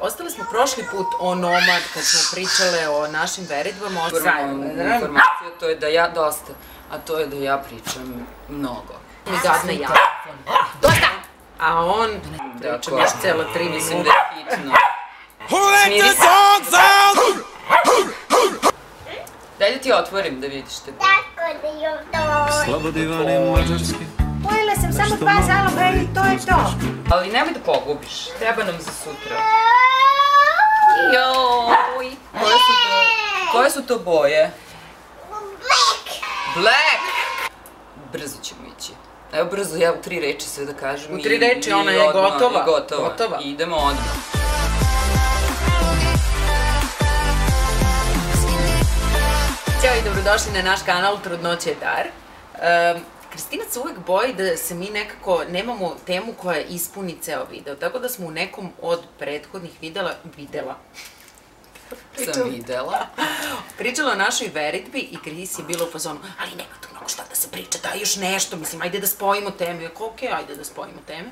Ostali smo prošli put o Nomad, kad smo pričale o našim veritbama. Informacija to je da ja dosta, a to je da ja pričam mnogo. Mi gadna ja. Dosta! A on pričam još celo 3 minuta. Mislim da je hitno. Smiri se. Daj da ti otvorim da vidiš te. Slobodivan mađarski. Pojela sam samo 2 zaloga i to je to. Ali nemoj da pogubiš, treba nam za sutra. Joj, koje su to boje? Black! Brzo ćemo ići. Evo brzo, ja u 3 reči sve da kažem. U 3 reči, ona je gotova. Gotova. Idemo odmah. Ćao i dobrodošli na naš kanal Trudnoća je dar. Kristina se uvek boji da se mi nekako nemamo temu koja ispuni ceo video, tako da smo u nekom od prethodnih pričala o našoj veritbi i Kris je bila u fazonu, ali nema tu mnogo šta da se priča, daj još nešto, mislim, ajde da spojimo teme. Jako, ok, ajde da spojimo teme.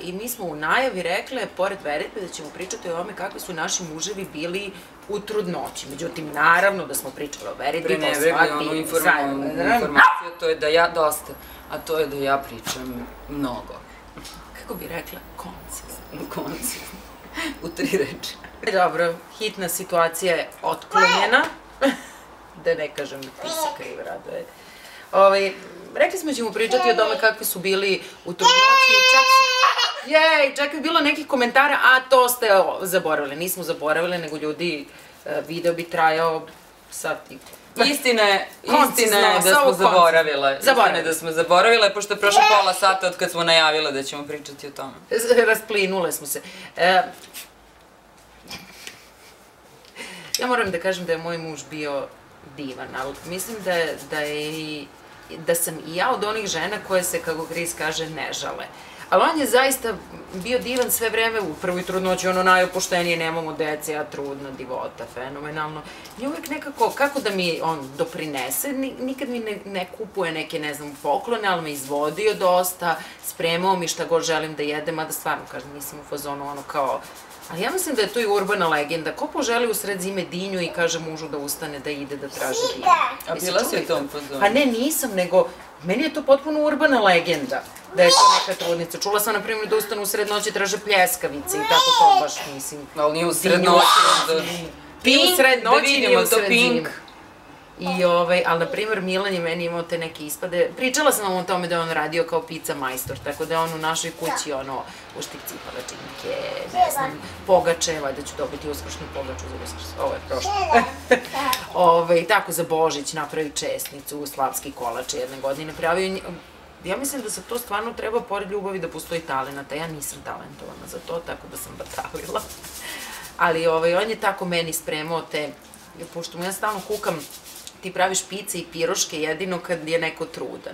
I mi smo u najavi rekle, pored veritbe, da ćemo pričati o tome kakvi su naši muževi bili u trudnoći. Međutim, naravno da smo pričali o veritbi, Pre ne vredi onu informacija, to je da ja dosta, a to je da ja pričam mnogo. Kako bi rekla? Koncizno. Koncizno. U 3 reči. Dobro, hitna situacija je otklonjena. Da ne kažem, ti se kriv raduje. Rekli smo da ćemo pričati o tome kakvi su bili u trudnoći i čak je bilo nekih komentara, a to ste zaboravili. Nismo zaboravili, nego ljudi, video bi trajao sat i po. Istina je da smo zaboravile. Istina je da smo zaboravile, pošto je prošlo pola sata od kad smo najavile da ćemo pričati o tome. Rasplinule smo se. Ja moram da kažem da je moj muž bio divan, ali mislim da sam i ja od onih žena koje se, kako Kris kaže, ne žale. Ali on je zaista bio divan sve vreme u prvoj trudnoći, ono najopuštenije, nemamo dece, ja trudna, divota, fenomenalno. I uvek nekako, kako da mi on doprinese, nikad mi ne kupuje neke, ne znam, poklone, ali me izvodio dosta, spremao mi šta god želim da jedem, a da stvarno, kažem, nisam u fazonu ono kao... Ali ja mislim da je to i urbana legenda. Ko poželi u sred zime dinju i kaže mužu da ustane, da ide da traži dinju? A bila si u tom fazonu? Pa ne, nisam, nego meni je to potpuno urbana legenda. Da je to neka trudnica. Čula sam, na primjer, da ustane u sred noći, traže pljeskavice i tako to baš, mislim. Ali nije u sred noći. Pink, da vidimo to Pink. Ali, na primjer, Milan je meni imao te neke ispade. Pričala sam vam o tome da je on radio kao pizza majstor, tako da je on u našoj kući, uštik cipala, činike, ne znam, pogače, valjda ću dobiti uskršnju pogaču za uskrs, ovo je prošlo. Tako za Božić napravi česnicu, slavski kolač jedne godine pravio. Ja mislim da se to stvarno treba, pored ljubavi, da postoji talenata. Ja nisam talentovana za to, tako da sam batalila. Ali on je tako meni spremao te, pošto mu ja stalno kukam, ti praviš pice i piroške jedino kad je neko trudan.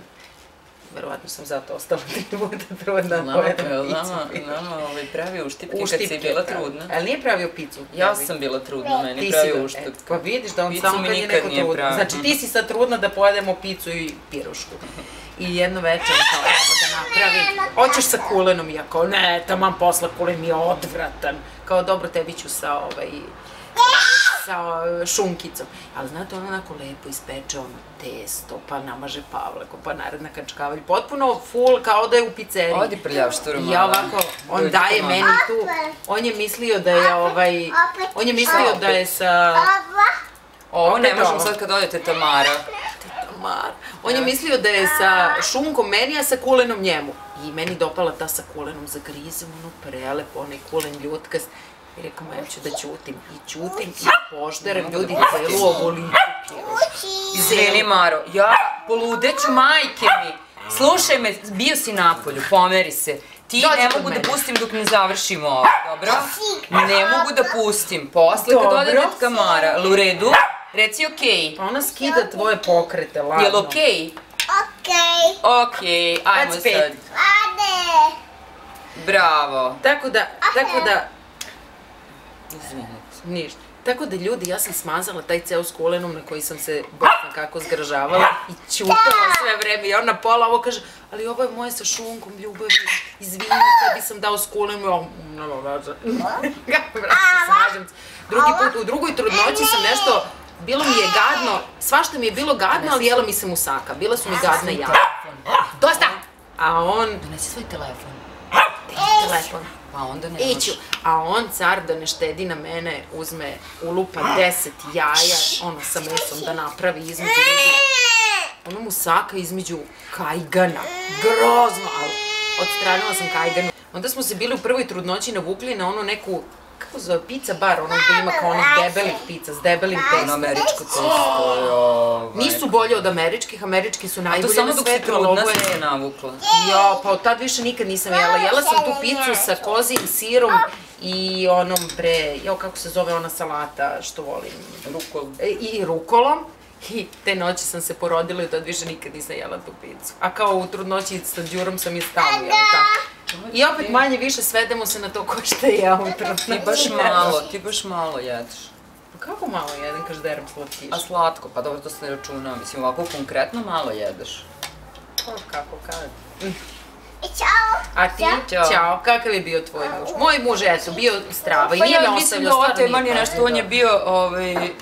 Verovatno sam zato ostala 3 puta trudna. Nama pravio uštipke kad si bila trudna. Ali nije pravio picu? Ja sam bila trudna, meni pravio uštipke. Pa vidiš da on samo kad je neko trudna. Znači ti si sad trudna da pojedemo picu i pirošku. I jedno večer kao da napravi, hoćeš sa kulenom, iako ne, taman posla kulen mi je odvratan. Kao dobro, tebi ću sa šunkicom. Ali znate, on onako lepo ispeče ono testo, pa namaže pavlaku, pa naredna kačkavalj. Potpuno full, kao da je u pizzeriji. Odi prljavšturu malo. I ja ovako, on daje meni tu, on je mislio da je sa... Ovo ne možemo sad kad odete Tamara. On je mislio da je sa šunkom meni, a sa kulenom njemu. I meni dopala ta sa kulenom, zagrizem, ono prelepo, onaj kulen ljutkast. I rekao, ja ću da ćutim. I ćutim i požderem ljudi celu ovoliku pirošku. Izvini, Maro, ja poludeću, majke mi. Slušaj me, bio si napolju, pomeri se. Ti ne mogu da pustim dok ne završimo ovo, dobro? Ne mogu da pustim. Posle kad ode tetka Mara, u redu? Reci okej. Ona skida tvoje pokrete, ladno. Jel okej? Okej. Okej, ajmo sad. Ade. Bravo. Tako da... Izvinite. Ništa. Tako da ljudi, ja sam smazala taj ceo s kulenom na koji sam se bokna kako zgražavala i ćutala sve vreme. I ona pola ovo kaže, ali ovo je moje sa šunkom, ljubavi, izvini, kad bi sam dao s kulenom, nema veze. drugi put, u drugoj trudnoći sam nešto, bilo mi je gadno, svašta mi je bilo gadno, ali jela mi se musaka, bila su mi gadna jaja. Dosta! A on... Donesi svoj telefon. Telefon. Pa onda ne Iću. A on, car, da ne štedi na mene, uzme, ulupa 10 jaja, ono, sa mesom da napravi između ono musaka između kajgana. Grozno, ali odstranila sam kajganu. Onda smo se bili u prvoj trudnoći navukli na onu neku, kako zove, pizza bar, ono gde ima kao onih debelih pizza s debelim testom. američko testo, Nisu bolje od američkih, američki su najbolje na samo dok si svetu, ali trudna ovo si je... se navukla. Jo, pa od tad više nikad nisam jela. Jela sam tu picu sa kozijim sirom i onom kako se zove ona salata što volim? Rukol. I rukolom. I te noći sam se porodila i tad više nikad nisam jela tu picu. A kao u trudnoći sa Đurom sam je stalno jela tako. I opet manje više svedemo se na to ko šta je u trudnoći. Ti baš malo jedeš. Kako malo jedem, kaš derem slatkiš? A slatko, pa dobro, to se ne računa. Mislim, ovako konkretno malo jedeš. Kako kad? Ćao. A ti? Ćao. Kakav je bio tvoj muž? Moj muž, eto, bio strava i nije me ostavljao, stvarno nije pažljiv. Nešto, on je bio,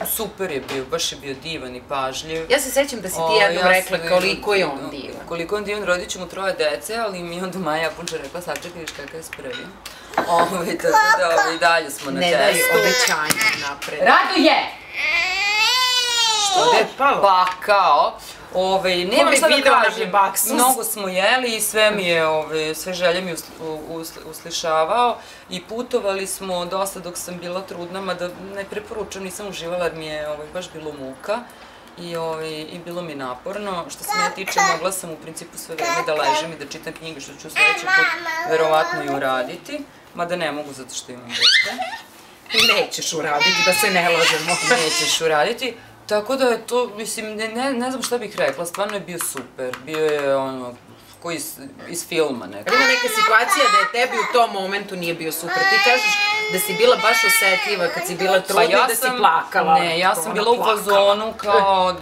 super je bio, baš je bio divan i pažljiv. Ja se sećam da si ti jednom rekla koliko je on divan. Koliko je on divan, rodit ću mu 3 dece, ali mi onda Maja Japunča rekla, sačekaj viš kakav je spremio. Tako da i dalje smo na testu. Ne daju obećanje napred. Radoje! Što? Gde je palo? Bakao. Nemam šta da kažem, baksus. mnogo smo jeli i sve mi je, sve želje mi uslišavao i putovali smo dosta dok sam bila trudna, mada ne preporučam, nisam uživala jer mi je baš bilo muka i bilo mi naporno. Što se mene tiče, mogla sam u principu sve vreme da ležem i da čitam knjige, što ću sledeći put verovatno i uraditi, mada ne mogu zato što imam dete. Nećeš uraditi, da se ne lažemo. Nećeš uraditi. Tako da je to, mislim, ne znam šta bih rekla, stvarno je bio super, bio je ono, ko iz filma nekako. Ima neka situacija da je tebi u tom momentu nije bio super, ti kažeš da si bila baš osetljiva kad si bila trudna i da si plakala. Ne, ja sam bila u fazonu kao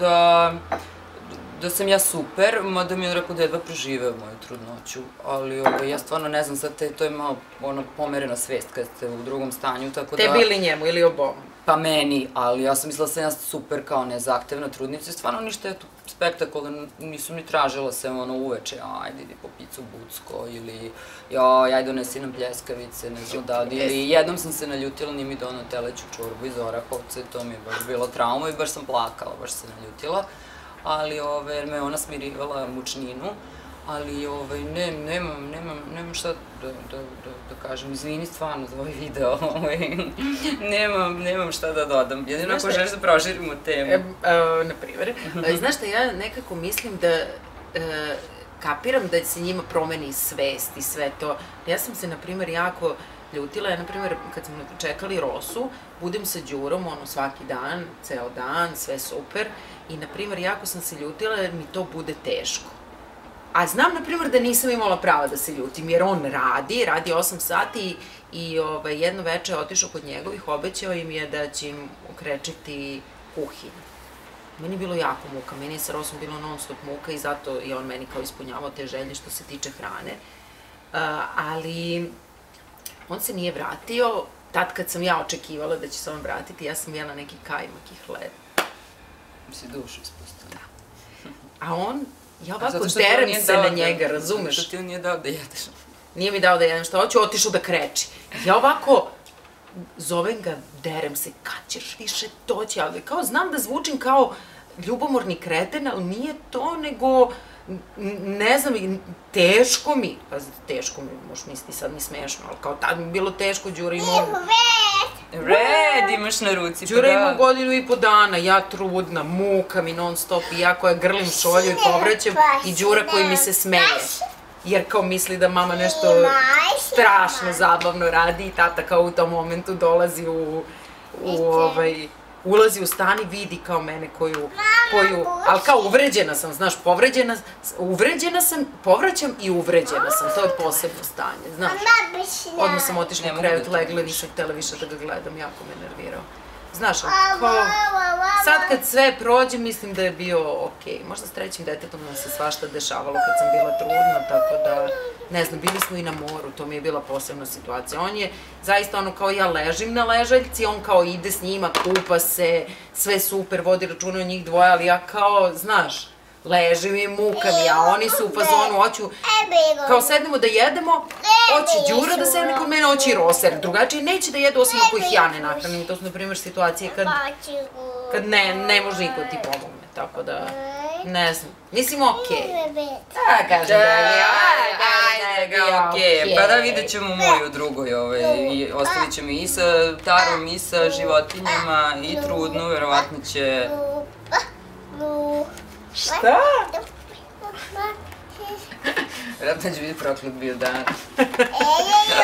da sam ja super, mada mi je on rekao da jedva preživeo moju trudnoću, ali ja stvarno ne znam, sad to je malo pomerena svest kad ste u drugom stanju, tako da... Tebi ili njemu, ili obom? Pa meni, ali ja sam mislila da sam ja super kao nezahtevna trudnica i stvarno ništa je tu spektakularno, nisam ni tražila se uveče, ajde idi po picu Bucko ili ajde donesi nam pljeskavice, ne znam da, ili jednom sam se naljutila, nije mi donao teleću čorbu iz Orahovca i to mi je baš bilo trauma i baš sam plakala, baš se naljutila, ali me ona smirivala mučninu, ali nemam šta da kažem, izvini stvarno za ovaj video, nemam šta da dodam, jedino ako želiš da proširimo temu. Na primjer, znaš šta, ja nekako mislim da kapiram da se njima promeni svest i sve to. Ja sam se, na primjer, jako ljutila, ja, na primjer, kad smo čekali Rosu, budem sa Đurom, svaki dan, ceo dan, sve super, i, na primjer, jako sam se ljutila jer mi to bude teško. A znam, na primjer, da nisam imala prava da se ljutim, jer on radi 8 sati i jedno veče je otišao kod njegovih, obećao im je da će im okrečiti kuhinju. Meni je bilo jako muka, meni je sa Rosom bilo non stop muka i zato je on meni kao ispunjavao te želje što se tiče hrane. Ali on se nije vratio, tad kad sam ja očekivala da će se on vratiti, ja sam jela neki kajmak i hleb. Si dušu ispustila. Da. A on... Ja ovako derem se na njega, razumeš? Zato ti on nije dao da jedeš. Nije mi dao da jedem šta hoću, otišao da kreči. Ja ovako zovem ga, derem se, kad ćeš više doći? Ali kao znam da zvučim kao ljubomorni kreten, ali nije to, nego, ne znam, teško mi, teško mi, možeš misliti sad mi smešno, ali kao tad mi bilo teško, Đura imao... Red imaš na ruci. Đura imao 1,5 godina, ja trudna, muka mi non stop i ja koja grlim šolju i povraćam i Đura koji mi se smeje. Jer kao misli da mama nešto strašno zabavno radi i tata kao u tom momentu dolazi ulazi u stan i vidi kao mene koju, ali kao uvređena sam, znaš, uvređena sam, povraćam i uvređena sam, to je posebno stanje, znaš. Odmah sam otišla u krevet, legla, nisam htjela više da ga gledam, jako me nervirao. Znaš, sad kad sve prođe, mislim da je bio okej. Možda s trećim detetom nam se svašta dešavalo kad sam bila trudna, tako da, ne znam, bili smo i na moru, to mi je bila posebna situacija. On je zaista ono kao ja ležim na ležaljci, on kao ide s njima, kupa se, sve super, vodi računa o njih dvoje, ali ja kao, znaš, ležim i muka mi, a oni su u fazonu, hoću, kao sednemo da jedemo, hoće Đura da sedne kod mene, hoće i Roser, drugačije neće da jedu osim ako ih ja ne nahranim, to su na primjer situacije kad ne može niko ti pomogne, tako da, ne znam, mislim okej. Da, kažem da je, Ajde ga, okej, pa da vidjet ćemo moju drugoj, i ostavit ćemo i sa Tarom, i sa životinjama, i trudnu, verovatno će... Šta? Vjerojatno će biti proklet bio dan.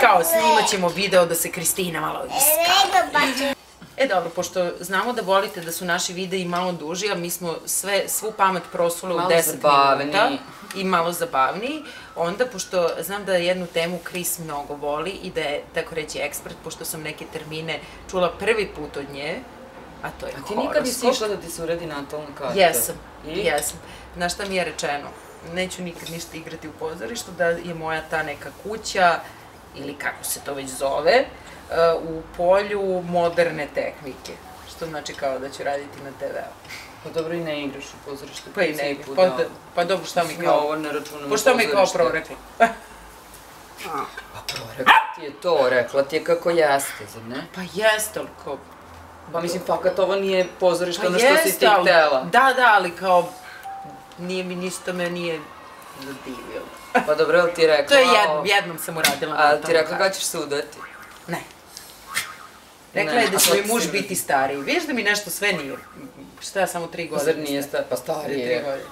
Kao, snimat ćemo video da se Kristina malo iska. Dobro, pošto znamo da volite da su naši videi malo duži, a mi smo svu pamet prosuli u 10 minuta i malo zabavniji, onda, pošto znam da jednu temu Kris mnogo voli i da je, tako reći, ekspert, pošto sam neke termine čula prvi put od nje, a to je horoskop. A ti nikad nisi išla da ti se uredi natalna karta? Jesam. Znaš šta mi je rečeno? Neću nikad ništa igrati u pozorištu, da je moja ta neka kuća, ili kako se to već zove, u polju moderne tehnike. Što znači kao da ću raditi na TV-u. Pa dobro i ne igraš u pozorištu. Pa i ne igraš. Pa dobro, šta mi kao... Ja ovo ne računam u pozorište. Pa šta mi kao prorekla? Pa prorekla ti je to, rekla ti je kako jeste, zar ne? Pa jeste, ali kao... Pa mislim, fakat ovo nije pozorište ono što si ti htela. Da, ali kao... Ništa me nije zadivilo. Pa dobro, ali ti rekla... To je jednom sam uradila. A ti rekla kada ćeš se udati? Ne. Rekla je da će mi muž biti stariji. Vidiš da mi nešto sve nije... Šta ja samo 3 godine? Zar nije stariji? Pa stariji je.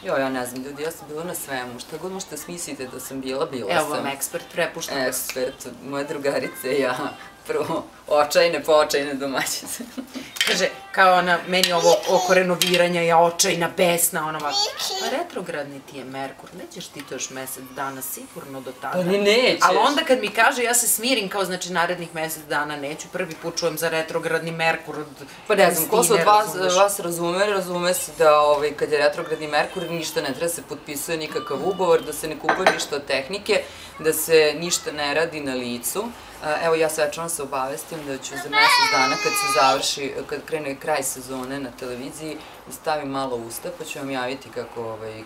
Jo, ja ne znam, ljudi, ja sam bila na svemu. Šta god možete smislite da sam bila sam. Evo vam ekspert, prepuštam vas. Ekspert, moje drugarice i ja. Prvo, očajne, poočajne domaćice. Kaže, kao ona, meni ovo oko renoviranja, ja očajna, besna, ona ovako. Pa retrogradni ti je Merkur, nećeš ti to još mesec dana, sigurno do tada. Pa ni nećeš. Ali onda kad mi kaže, ja se smirim kao, znači, narednih mesec dana neću, prvi put čujem za retrogradni Merkur od... Pa ne znam, ko se od vas razume se da kad je retrogradni Merkur ništa ne treba se potpisuje nikakav ugovor, da se ne kupuje ništa od tehnike, da se ništa ne radi na licu. Evo, ja svečano se obavestim da ću za mesec dana, kad se završi, kad krene kraj sezone na televiziji, da stavim malo usta, pa ću vam javiti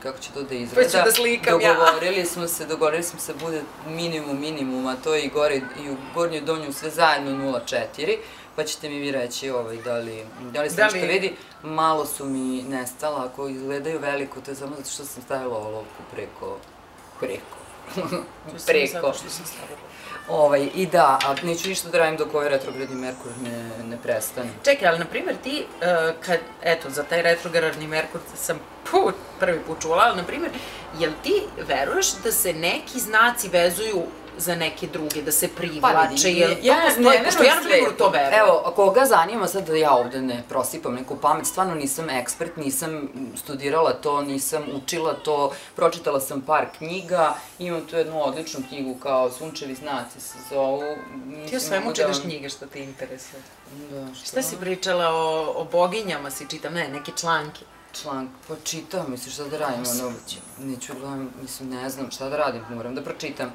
kako će to da izgleda. Pa ću da slikam ja. Dogovorili smo se bude minimum, a to je i gore, i u gornju i donju sve zajedno 0,4, pa ćete mi vi reći da li se nešto vidi. Malo su mi nestala, ako izgledaju veliko, to je samo zato što sam stavila olovku preko. I da, a neću ništa da radim dok ovaj retrogradni Merkur ne prestane. Čekaj, ali na primjer ti, kad, eto, za taj retrogradni Merkur sam prvi put čula, ali na primjer, jel ti veruješ da se neki znaci vezuju za neke druge, da se privlače, jel to postoji, pošto ja na primjer u to verujem. Evo, koga zanima sad da ja ovde ne prosipam neku pamet, stvarno nisam ekspert, nisam studirala to, nisam učila to, pročitala sam par knjiga, imam tu jednu odličnu knjigu kao Sunčevi znaci se zovu. Ti o svemu čitaš knjige što te interesuje. Da, šta si pričala o boginjama, si čitam, neke članke. Pa čitam, misliš šta da radim, neću gledam, mislim, ne znam šta da radim, moram da pročitam.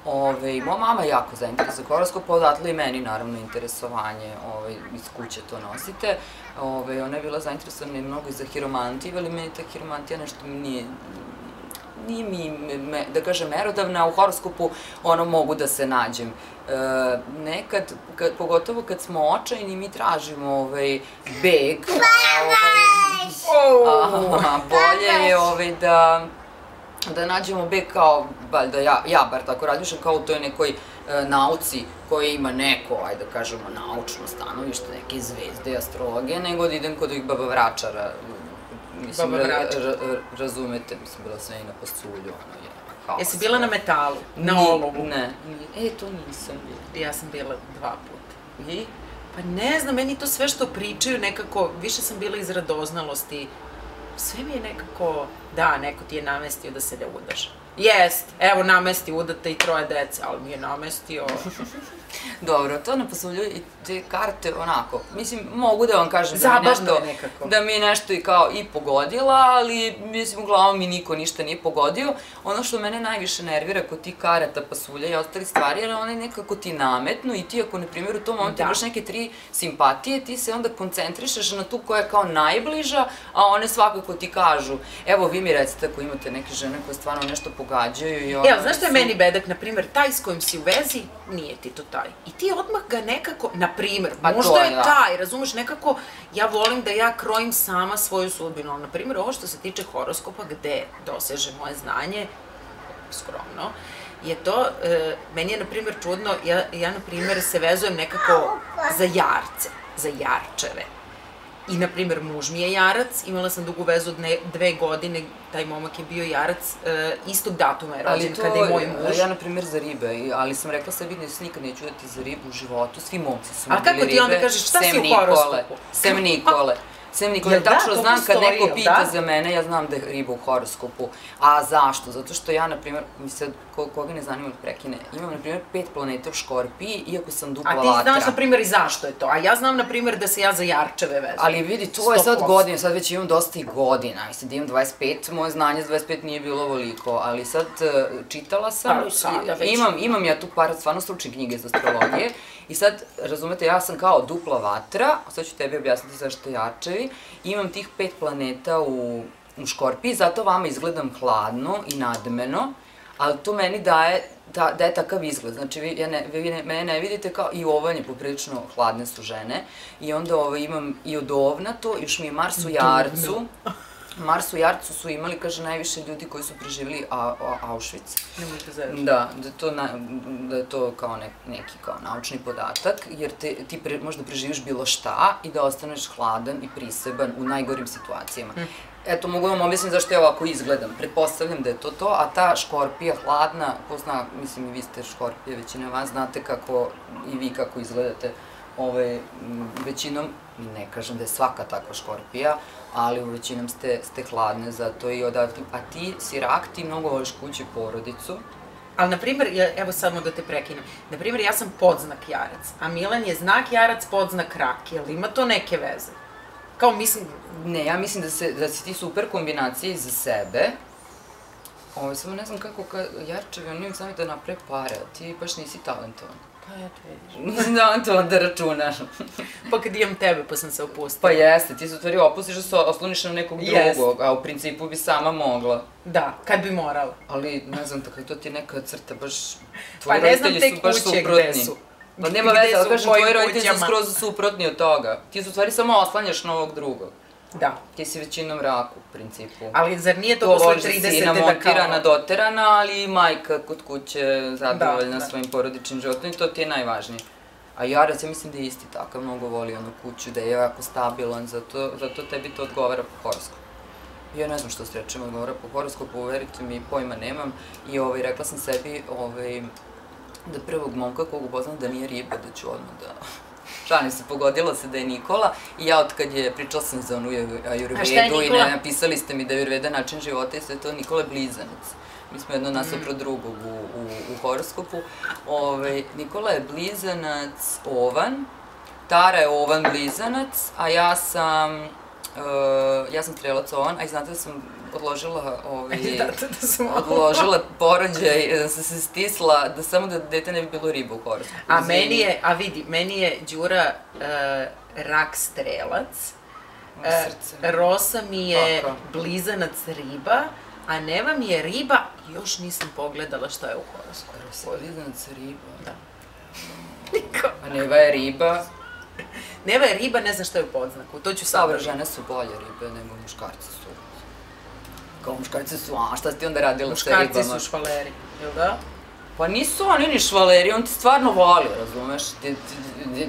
Moja mama je jako zainteresovana za horoskop, odatle i meni naravno interesovanje, iz kuće to nosite. Ona je bila zainteresovana mnogo i za hiromantiju, ali meni ta hiromantija nešto nije mi, da kažem, merodavna, u horoskopu mogu da se nađem. Nekad, pogotovo kad smo očajni, mi tražimo beg. Bolje je da nađemo beg kao, valjda ja bar tako razmišljam, kao u toj nekoj nauci koja ima neko, ajde da kažemo, naučno stanovište, neke zvezde, astrologije, nego da idem kod ovih baba vračara. Mislim, razumete, mislim, bila sam i na pasulju, Jesi bila na metalu, na olovu? Ne, to nisam bila. Ja sam bila 2 puta. I? Pa ne znam, meni to sve što pričaju nekako, više sam bila iz radoznalosti, sve mi je nekako Da, neko ti je namestio da se ne udaš. Jest, evo namesti udate i 3 dece, ali mi je namestio... Dobro, to ne postavljaju i te karte onako, mislim, mogu da vam kažem da mi je nešto i kao i pogodila, ali mislim, uglavnom mi niko ništa nije pogodio. Ono što mene najviše nervira kod tih karata, pasulja i ostali stvari, jer one nekako ti nametnu i ti ako, na primjer, u tom momentu imaš neke 3 simpatije, ti se onda koncentrišeš na tu koja je kao najbliža, a one svakako ti kažu, evo vi mi recite ako imate neke žene koje stvarno nešto pogađaju i ono... Evo, znaš što je meni bedak, na primjer, taj s kojim si u vezi, nije ti to taj. I ti odmah ga nekako, na primjer, možda je taj, razumeš, nekako, ja volim da ja krojim sama svoju sudbinu, ali na primjer, ovo što se tiče horoskopa, gde doseže moje znanje, skromno, je to, meni je, na primjer, čudno, ja, na primjer, se vezujem nekako za jarce, za jarčeve. I, na primjer, muž mi je jarac, imala sam dugu vezu od 2 godine, taj momak je bio jarac, istog datuma je rođen kada je moj muž. Ja, na primjer, za ribe, ali sam rekla sebi da nikad neću udati za ribu u životu, svi momci su mi bili ribe. A kako ti onda kažeš, šta si u horoskopu? Sem Nikole. Ja tačno znam kad neko pita za mene, ja znam da je riba u horoskopu. A zašto? Zato što ja, na primjer, mi se, koga ne zanima da prekine, imam, na primjer, 5 planeta u Škorpiji, iako sam dupla vatra. A ti znaš, na primjer, i zašto je to? A ja znam, na primjer, da se ja za jarčeve vezujem. Ali vidi, to je sad godina, sad već imam dosta i godina. I sad imam 25, moje znanje za 25 nije bilo ovoliko, ali sad čitala sam, imam ja tu par stvarno stručne knjige iz astrologije. I sad, razumete, ja sam kao dupla vatra, sad ću tebi objasniti zašto jarčevi, imam tih 5 planeta u Škorpiji, zato vama izgledam hladno i nadmeno, ali to meni daje takav izgled, znači vi mene ne vidite kao i ovanje, poprilično hladne su žene, i onda imam i od ovna to, još mi je Mars u Jarcu. Mars u Jarcu su imali, kaže, najviše ljudi koji su preživjeli Auschwitz. Da, da je to kao neki naučni podatak, jer ti možda preživiš bilo šta i da ostaneš hladan i priseban u najgorim situacijama. Eto, mogu vam objasniti zašto ja ovako izgledam. Pretpostavljam da je to to, a ta Škorpija hladna, ko zna, mislim i vi ste Škorpije, većina vas znate kako i vi kako izgledate. Većinom, ne kažem da je svaka takva Škorpija, ali u većinom ste hladne, zato i odavde. A ti si rak, ti mnogo voliš kuću i porodicu. Ali, na primjer, evo samo da te prekinem, na primjer, ja sam podznak jarac, a Milan je znak jarac, podznak rak, jel ima to neke veze? Kao mislim... Ne, ja mislim da si ti super kombinacije za sebe. Samo ne znam kako jarčevi, oni im sami da naprave pare, a ti baš nisi talentovan. Pa eto vidiš. Nisam talentovan da računaš. Pa kad imam tebe pa sam se opustila. Pa jeste, ti se u stvari opustiš da se osloniš na nekog drugog, a u principu bi sama mogla. Da, kad bi morala. Ali ne znam, tako to ti je neka crta baš... Tvoji roditelji su baš suprotni. Pa nema veze, ali kažem, tvoji roditelji su skroz suprotni od toga. Ti se u stvari samo oslanjaš na ovog drugog. Da. Ti si većinom rak u principu. Ali zar nije to posle 30 da kao... To sina montirana, doterana, ali i majka kod kuće zadovoljna svojim porodičnim životom i to ti je najvažnije. A jarac, ja mislim da je isti takav, mnogo voli onu kuću, da je jako stabilan, zato tebi to odgovara po horoskopu. Ja ne znam što se rečem odgovara po horoskopu, verite mi, pojma nemam. I rekla sam sebi da prvog momka kog upoznam da nije riba, da ću odmah da... Šalim se, pogodilo se da je Nikola i ja od kad je, pričala sam za onu Ajurvedu i napisali ste mi da je Ajurveda način života i sve to, Nikola je blizanac. Mi smo jedno nasuprot drugog u horoskopu. Nikola je blizanac ovan, Tara je ovan blizanac, a ja sam strelac ovan, a i znate da sam odložila porođaj, da sam se stisla, da samo da dete ne bi bilo riba u horoskopu. Meni je Đura rak strelac, Rosa mi je blizanac riba, a Neva mi je riba, još nisam pogledala šta je u horoskopu. Rosa je blizanac riba? Da. A Neva je riba? Neva je riba, ne znam šta je u podznaku, to ću sad... Dobro, žene su bolje ribe nego muškarci su. Kao muškarci su, a šta si ti onda radila sa ribama? Muškarci su švaleri, jel da? Pa nisu oni ni švaleri, on ti stvarno voli, razumeš?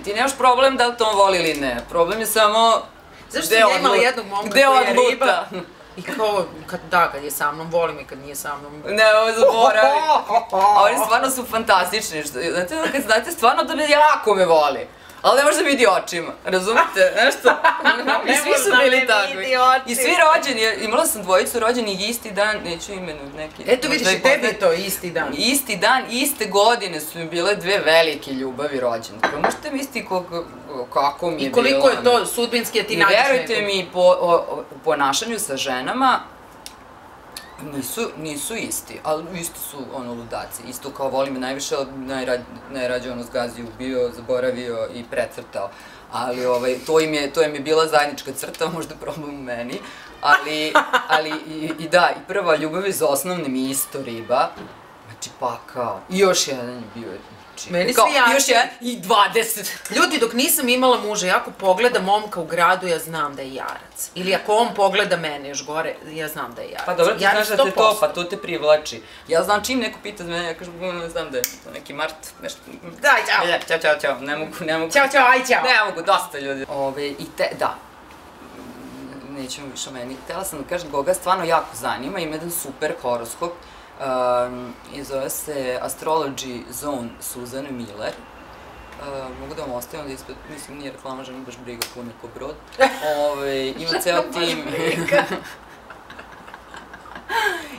Ti nemaš problem da li to on voli ili ne, problem je samo... Zašto sam ja imala jednog momka koji je riba? I kao, kad je sa mnom, volim i kad nije sa mnom... Ne, ovo zaboravi. A oni stvarno su fantastični, znate, stvarno da me jako me voli. ali ne može da vidi očima, razumete, nešto? I svi su bili takvi. I svi rođeni, imala sam dvojicu rođenih isti dan, neću imenu neki. Eto vidiš i tebi je to isti dan. Isti dan, iste godine su mi bile dve velike ljubavi rođene. Pa možete misliti kako mi je bilo. I koliko je to sudbinski, a ti nađeš nekog. I verujte mi, u ponašanju sa ženama, nisu isti, ali isto su ludaci. Isto kao voli me najviše, najrađe zgazi, ubio, zaboravio i precrtao. Ali to im je bila zajednička crta, možda problem u meni. Ali i da, i prva ljubav iz osnovne mi isto riba. Znači pakao. I još jedan je bio. Meni svi jasni. Još jedan i 20. Ljudi, dok nisam imala muža, ako pogleda momka u gradu, ja znam da je jarac. Ili ako on pogleda mene još gore, ja znam da je jarac. Pa dobro, ti znaš da te to, pa to te privlači. Ja znam čim neko pita za mene, ja kažem, ne znam da je to neki Mart, nešto. Daj, ćao. Ćao, ne mogu. Ćao, aj ćao. Ne mogu, dosta ljudi. Da. Nećemo više o meni. Htela sam da kažem, Goga stvarno jako zanima, ima jedan super horoskop. I zove se Astrology Zone Suzane Miller. Mogu da vam ostavim da ispred, mislim, nije reklama, žena baš briga puno ko brod. Ima ceo tim.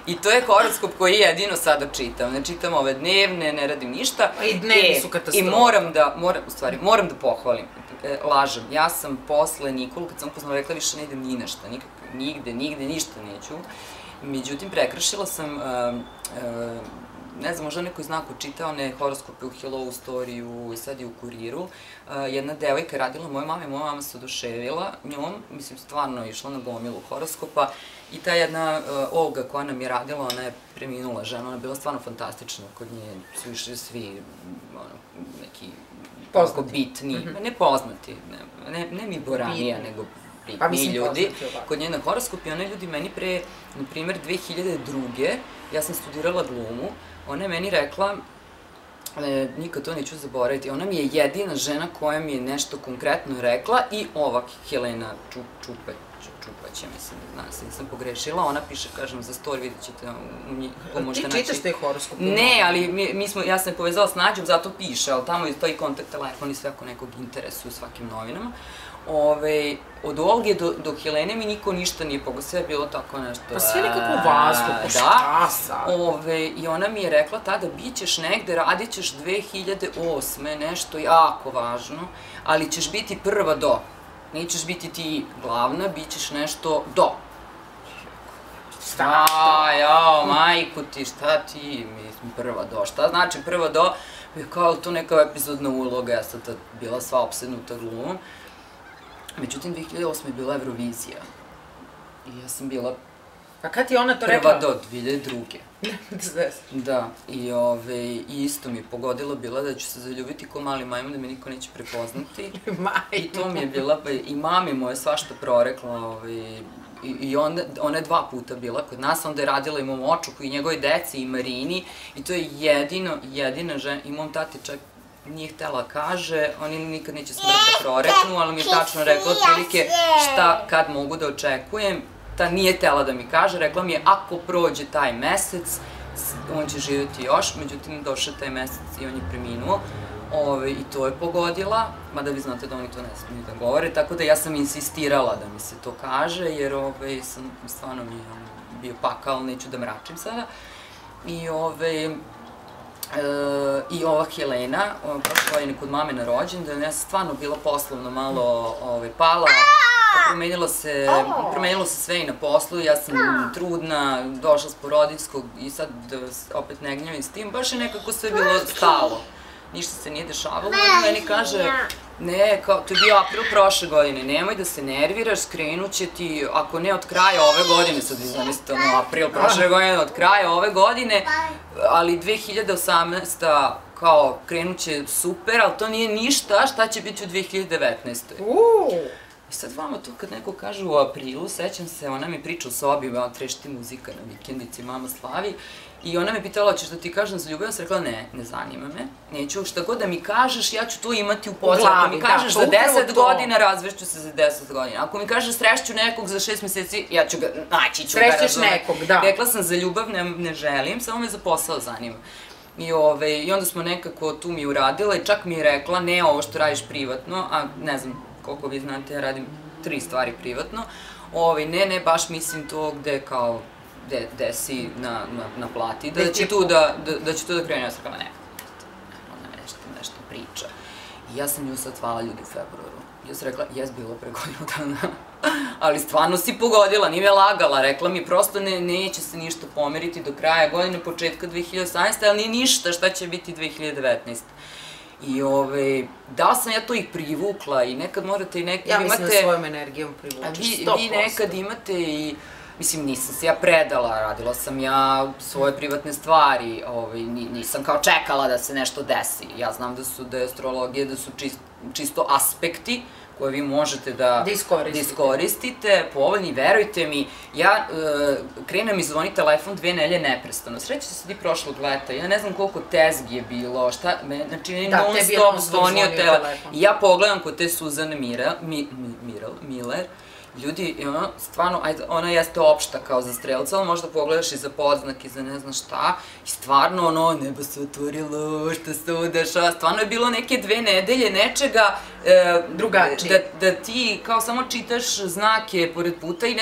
I to je horoskop koji jedino sada čitam. Ne čitam ove dnevne, ne radim ništa. I dnevni su katastrofa. I moram da pohvalim. Lažem, ja sam posle Nikolu, kad sam upoznala, rekla više ne idem ni na šta, nigde, ništa neću. Međutim, prekršila sam, ne znam, možda neko zna ko čita one horoskope u Hello Storiju i sad i u Kuriru. Jedna devojka je radila moje mame, moja mama se oduševila njom, mislim, stvarno je išla na gomilu horoskopa i ta jedna Olga koja nam je radila, ona je preminula žena, ona je bila stvarno fantastična, kod nje su išli svi neki bitni, ne poznati, ne mi Boranija, nego bitni ljudi, kod nje na horoskop i ona je ljudi meni pre, na primjer, 2002. Ja sam studirala glumu, ona je meni rekla, nikad to neću zaboraviti, ona mi je jedina žena koja mi je nešto konkretno rekla i ova Helena Čupać, ja mislim, nisam pogrešila, ona piše, kažem, za story, vidjet ćete, ko možete naći. Ti čitaš te horoskope? Ne, ali ja sam je povezala s Nađom, zato piše, ali tamo stoji kontakt telefon i sve ako nekog interesuje u svakim novinama. Od Olge do Helene mi niko ništa nije pogo, sve je bilo tako nešto. Pa sve nekako vazduh, šta sad? I ona mi je rekla tada, bit ćeš negde, radit ćeš 2008. nešto jako važno, ali ćeš biti prva do. Nećeš biti ti glavna, bit ćeš nešto do. Šta, jao, majku ti, šta ti, mislim, prva do, šta znači prva do? Kao to neka epizodna uloga, ja sam tad bila sva opsednuta glumom. Međutim, 2008. je bila Eurovizija. I ja sam bila a kad ti ona to rekla? Prva do 2002. Da, i isto mi je pogodila bila da ću se zaljubiti ko mali majmun, da me niko neće prepoznati. I to mi je bila, i mami moja svašta prorekla, i ona je 2 puta bila kod nas, onda je radila i mom očuku i njegove deci i Marini, i to je jedina žena, i mom tati čak nije htela kaže, oni nikad neće smrt da proreknu, ali mi je tačno rekla otprilike šta, kad mogu da očekujem. Ta nije htela da mi kaže, rekla mi je ako prođe taj mesec, on će živjeti još, međutim došao taj mesec i on je preminuo. I to je pogodila, mada vi znate da oni to ne smiju da govore, tako da ja sam insistirala da mi se to kaže, jer stvarno mi je bio pakao, neću da mračim sada. I ova Helena, prošle godine kod mame na rođendan, ja sam stvarno bila poslovno malo pala, promenilo se sve i na poslu, ja sam trudna, došla s porodiljskog i sad opet ne gnjavim s tim, baš je nekako sve bilo stalo. Ništa se nije dešavalo, ona meni kaže, ne, to je bio april prošle godine, nemoj da se nerviraš, skrenut će ti, ako ne od kraja ove godine, sad vi zamislite, april prošle godine, od kraja ove godine, ali 2018. kao krenut će super, ali to nije ništa, šta će biti u 2019. I sad vama tu kad neko kaže u aprilu, sećam se, ona mi priča u sobi, trešti muzika na vikendici, mama slavi, i ona me pitala, ćeš da ti kažem za ljubav, ja sam rekla, ne zanima me, neću, šta god da mi kažeš, ja ću to imati u poslu, ako mi kažeš za 10 godina, razvešću se za 10 godina, ako mi kažeš srešću nekog za 6 meseci, ja ću ga, naći ću ga, srećeš nekog, da. Rekla sam za ljubav ne želim, samo me za posao zanima. I onda smo nekako tu mi uradila i čak mi je rekla, ne ovo što radiš privatno, a ne znam koliko vi znate, ja radim 3 stvari privatno, ne, baš mislim to gde kao, gde si na plati, da će tu da krenu, ja sam rekla, ne, ona nešto priča. I ja sam nju sad zvala ljudi u februaru. Ja sam rekla, jes bilo pre godinu dana, ali stvarno si pogodila, nije me lagala, rekla mi prosto neće se ništa pomeriti do kraja godine, početka 2018. ali nije ništa šta će biti 2019. I da sam ja to ih privukla i nekad morate i nekad imate... Ja mislim da svojom energijom privučeš 100%. Vi nekad imate i... Mislim, nisam se ja predala, radila sam ja svoje privatne stvari, nisam kao čekala da se nešto desi. Ja znam da je astrologija, da su čisto aspekti koje vi možete da iskoristite, povoljni, verujte mi. Ja krenem i zvoni telefon 2 nedelje neprestano. Sreće se sad i prošlog leta, ja ne znam koliko tezgi je bilo, znači non stop zvonio telefon. I ja pogledam kod te Suzane Miller, ljudi, stvarno, ona jeste opšta kao za strelca, ali možda pogledaš i za podznak i za ne znam šta, i stvarno, nebo se otvorilo, šta se ovo dešava, stvarno je bilo neke 2 nedelje nečega drugačije, da ti kao samo čitaš znake pored puta i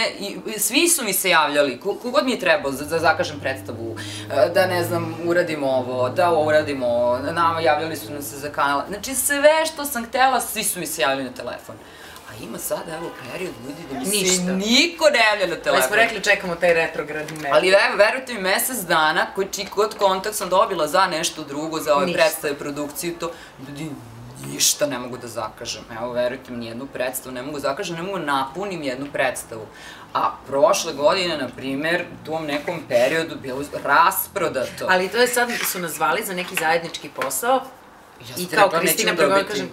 svi su mi se javljali, kogod mi je trebao da zakažem predstavu, da ne znam, uradimo ovo, da ovo uradimo, nama javljali su nam se za kanal, znači sve što sam htela, svi su mi se javljali na telefon. Ima sada, evo, period, ljudi, da mi se niko ne javlja na telefon. Ali smo rekli, čekamo taj retrogradni mer. Ali verujte mi, mesec dana, kod kontakt sam dobila za nešto drugo, za ove predstave, produkciju, to, ljudi, ništa ne mogu da zakažem. Evo, verujte mi, nijednu predstavu ne mogu zakažem, ne mogu napunim jednu predstavu. A prošle godine, na primer, u tom nekom periodu bilo rasprodato. Ali to je sad, su nas zvali za neki zajednički posao i kao Kristina Pregović kažem,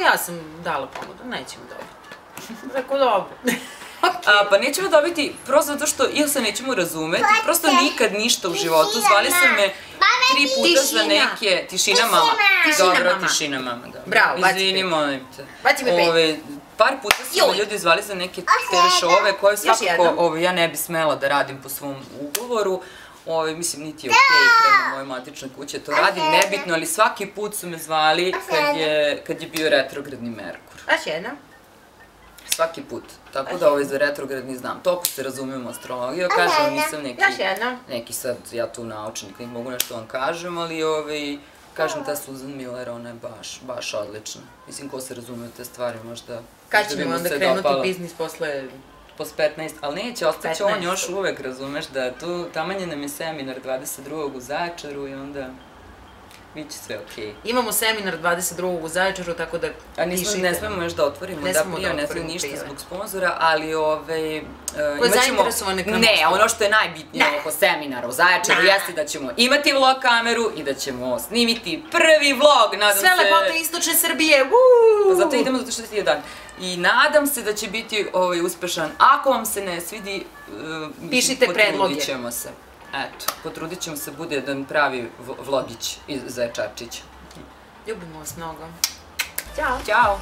ja sam dala ponudu, nećemo dobiti. Rekao, dobro. Pa nećemo dobiti, prosto zato što ili se nećemo razumeti, prosto nikad ništa u životu. Zvali su me 3 puta za neke... Tišina mama. Dobro, tišina mama, da. Bravo, baci me. Izvini, molim te. Baci me 5. Par puta su me ljudi zvali za neke TV šove koje svakako ja ne bi smela da radim po svom ugovoru. Mislim, niti je okej prema mojoj matičnoj kući, to radim nebitno, ali svaki put su me zvali kad je bio retrogradni Merkur. Još jedna. Svaki put. Tako da za retrogradni znam. Toliko se razumemo astrologiju, kažem, nisam neki sad, ja tu naučnik, ne mogu nešto vam kažem, ali kažem, ta Susan Miller, ona je baš odlična. Mislim, ko se razume te stvari, možda... Kad ćemo onda krenuti biznis posle... Posle 15, ali neće, ostaće on još uvek, razumeš, da tu tamanje nam je seminar 22. u Zaječaru i onda bit će sve okej. Imamo seminar 22. u Zaječaru, tako da pišite. Ne smemo još da otvorimo, da prije, ne smemo ništa zbog sponzora, ali ne, ono što je najbitnije oko seminara u Zaječaru jeste da ćemo imati vlog kameru i da ćemo snimiti prvi vlog, nadam se... Sve lepote istočne Srbije, Pa zato idemo, zato što je dan. I nadam se da će biti uspešan. Ako vam se ne svidi, pišite predloge. Potrudit ćemo se. Eto, potrudit ćemo se, bude jedan pravi vlogić iz Zaječarčića. Ljubimo vas mnogo. Ćao. Ćao.